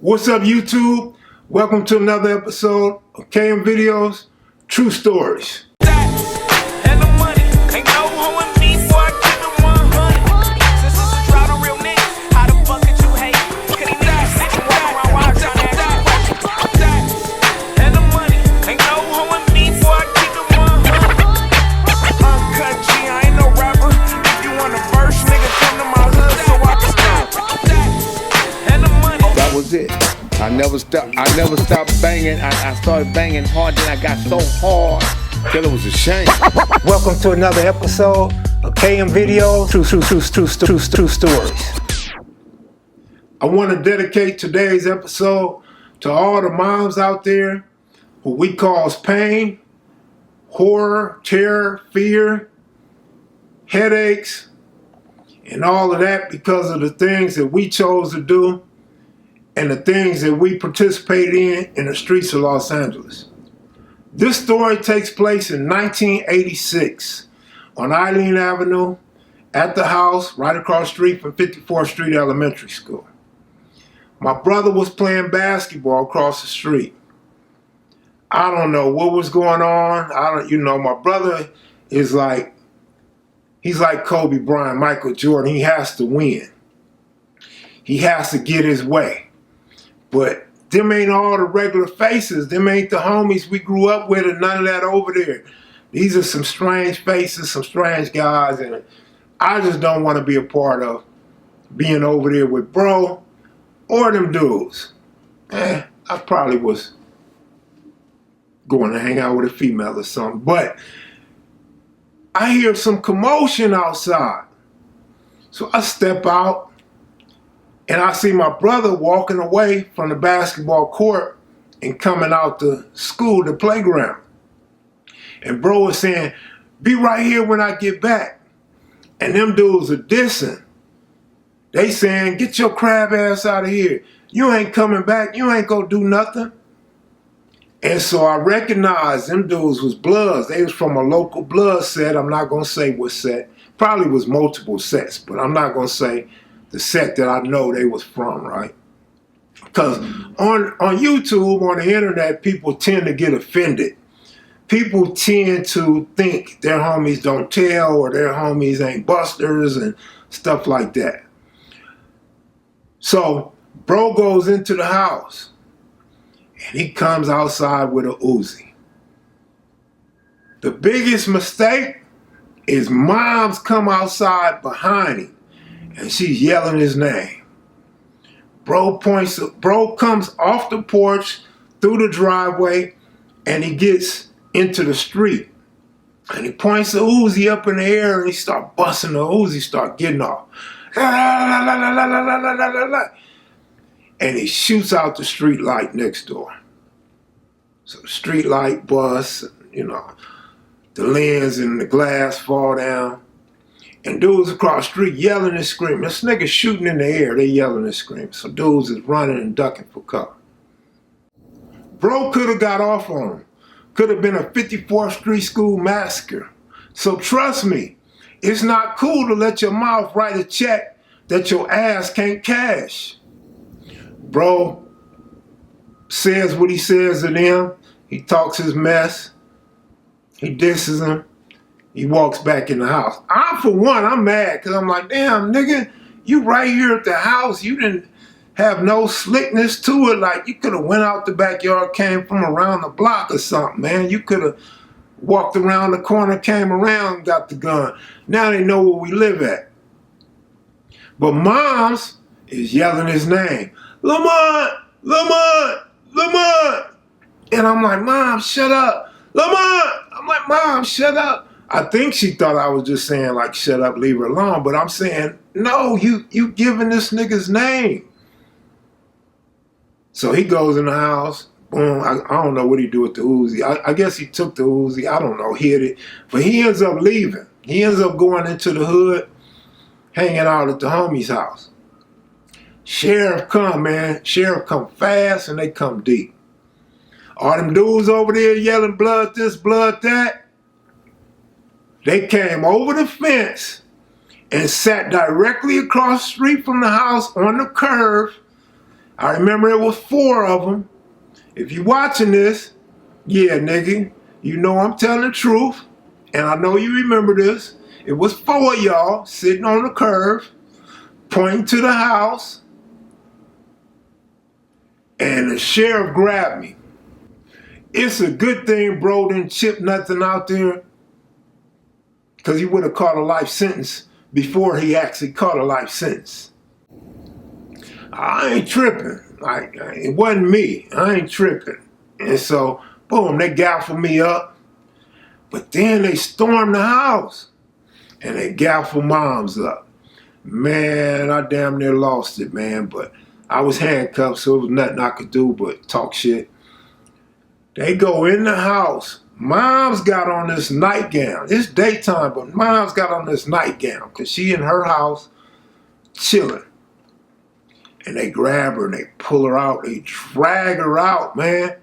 What's up, YouTube? Welcome to another episode of KM Videos, True Stories. That was it. I never stopped banging. I started banging hard, then I got so hard till it was a shame. Welcome to another episode of KM Videos, True Stories. I want to dedicate today's episode to all the moms out there who we cause pain, horror, terror, fear, headaches, and all of that because of the things that we chose to do and the things that we participated in the streets of Los Angeles. This story takes place in 1986 on Eileen Avenue at the house right across the street from 54th Street Elementary School. My brother was playing basketball across the street. I don't know what was going on. My brother is he's like Kobe Bryant, Michael Jordan. He has to win. He has to get his way. But them ain't all the regular faces. Them ain't the homies we grew up with and none of that over there. These are some strange faces, some strange guys, and I just don't want to be a part of being over there with bro or them dudes. I probably was going to hang out with a female or something. But I hear some commotion outside. So I step out. And I see my brother walking away from the basketball court and coming out the school, the playground. And bro was saying, be right here when I get back. And them dudes are dissing. They saying, get your crab ass out of here. You ain't coming back. You ain't gonna do nothing. And so I recognized them dudes was Bloods. They was from a local blood set. I'm not gonna say what set. Probably was multiple sets, but I'm not gonna say the set that I know they was from, right? Because on YouTube, on the internet, people tend to get offended. People tend to think their homies don't tell or their homies ain't busters and stuff like that. So bro goes into the house and he comes outside with a Uzi. The biggest mistake is moms come outside behind him and she's yelling his name. Bro comes off the porch through the driveway and he gets into the street. And he points the Uzi up in the air and he start busting the Uzi, start getting off. And he shoots out the street light next door. So the street light busts, the lens and the glass fall down. And dudes across the street yelling and screaming. This nigga shooting in the air, they yelling and screaming. So dudes is running and ducking for cover. Bro could have got off on him. Could have been a 54th Street School massacre. So trust me, it's not cool to let your mouth write a check that your ass can't cash. Bro says what he says to them. He talks his mess. He disses them. He walks back in the house. I'm mad because I'm like, damn, nigga, you right here at the house. You didn't have no slickness to it. Like, you could have went out the backyard, came from around the block or something, man. You could have walked around the corner, came around, got the gun. Now they know where we live at. But moms is yelling his name. Lamont, Lamont, Lamont. And I'm like, Mom, shut up. Lamont. I'm like, Mom, shut up. I think she thought I was just saying, like, shut up, leave her alone. But I'm saying, no, you giving this nigga's name. So he goes in the house. Boom. I don't know what he do with the Uzi. I guess he took the Uzi. I don't know, hit it. But he ends up leaving. He ends up going into the hood, hanging out at the homie's house. Sheriff come, man. Sheriff come fast and they come deep. All them dudes over there yelling blood this, blood that. They came over the fence and sat directly across the street from the house on the curb I remember it was 4 of them. If you watching this, yeah, nigga, you know I'm telling the truth. And I know you remember this. It was 4 of y'all sitting on the curb, pointing to the house. And the sheriff grabbed me. It's a good thing bro didn't chip nothing out there, because he would have caught a life sentence before he actually caught a life sentence. I ain't tripping. It wasn't me. I ain't tripping. And so, boom, they gaffled me up. But then they stormed the house and they gaffled moms up. Man, I damn near lost it, man. But I was handcuffed, so there was nothing I could do but talk shit. They go in the house. Mom's got on this nightgown. It's daytime, but mom's got on this nightgown because she in her house chilling. And they grab her and they pull her out. They drag her out, man.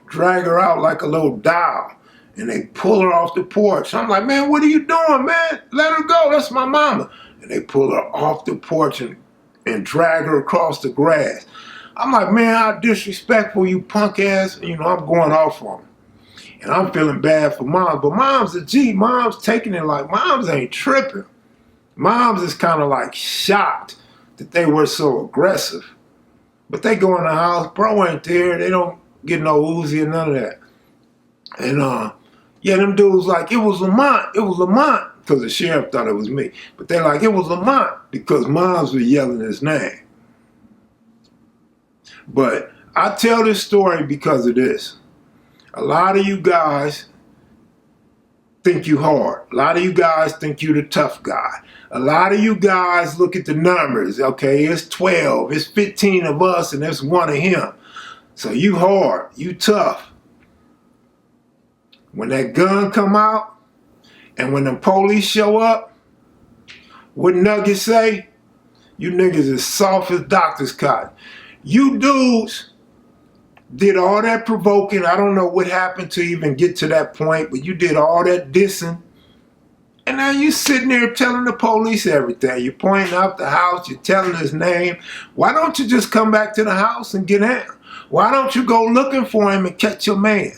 Drag her out like a little doll. And they pull her off the porch. I'm like, man, what are you doing, man? Let her go. That's my mama. And they pull her off the porch and drag her across the grass. I'm like, man, how disrespectful, you punk ass. You know, I'm going off on them. And I'm feeling bad for Moms. But Mom's a G. Mom's taking it like, Moms ain't tripping. Moms is kind of like shocked that they were so aggressive. But they go in the house. Bro ain't there. They don't get no Uzi or none of that. And, yeah, them dudes like, it was Lamont. It was Lamont. Because the sheriff thought it was me. But they're like, it was Lamont. Because Moms were yelling his name. But I tell this story because of this. A lot of you guys think you hard. A lot of you guys think you the tough guy. A lot of you guys look at the numbers. Okay, it's 12. It's 15 of us and there's 1 of him. So you hard. You tough. When that gun come out and when the police show up, what Nuggets say? You niggas is soft as doctor's cotton. You dudes did all that provoking. I don't know what happened to even get to that point, but you did all that dissing. And now you sitting there telling the police everything. You're pointing out the house. You're telling his name. Why don't you just come back to the house and get him? Why don't you go looking for him and catch your man?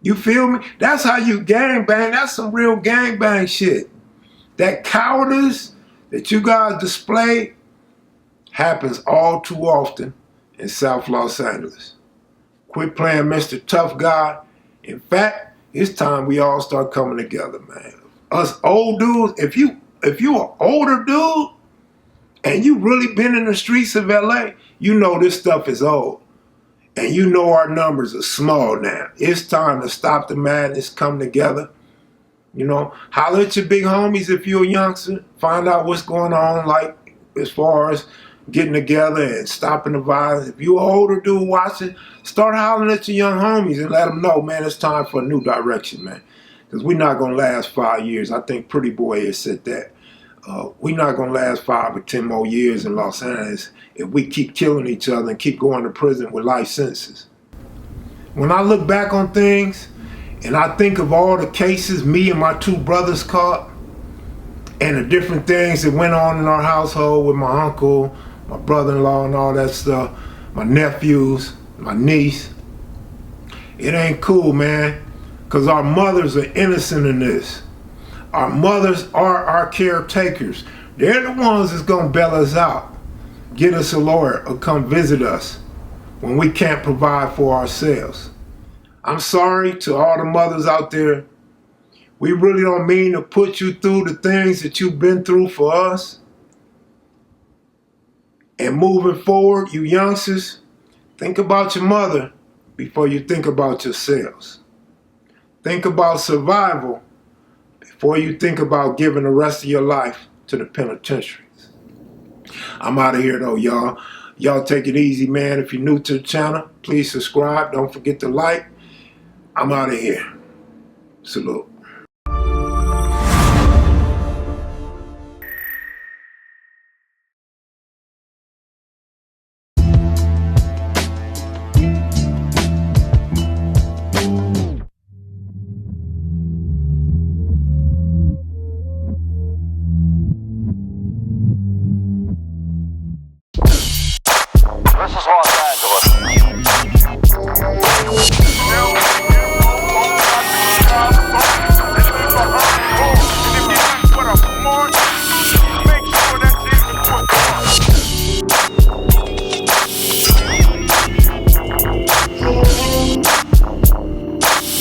You feel me? That's how you gangbang. That's some real gangbang shit. That cowardice that you guys display happens all too often in South Los Angeles. Quit playing Mr. Tough Guy. In fact, it's time we all start coming together, man. Us old dudes, if you an older dude and you really been in the streets of LA, you know this stuff is old. And you know our numbers are small now. It's time to stop the madness, come together. You know, holler at your big homies if you're a youngster. Find out what's going on, like as far as getting together and stopping the violence. If you're an older dude watching, start hollering at your young homies and let them know, man, it's time for a new direction, man. Because we're not going to last 5 years. I think Pretty Boy has said that. We're not going to last 5 or 10 more years in Los Angeles if we keep killing each other and keep going to prison with life sentences. When I look back on things and I think of all the cases me and my 2 brothers caught and the different things that went on in our household with my uncle, my brother-in-law and all that stuff, my nephews, my niece, it ain't cool, man, because our mothers are innocent in this. Our mothers are our caretakers. They're the ones that's gonna bail us out, get us a lawyer, or come visit us when we can't provide for ourselves. I'm sorry to all the mothers out there. We really don't mean to put you through the things that you've been through for us. And moving forward, you youngsters, think about your mother before you think about yourselves. Think about survival before you think about giving the rest of your life to the penitentiaries. I'm out of here though, y'all. Y'all take it easy, man. If you're new to the channel, please subscribe. Don't forget to like. I'm out of here. Salute.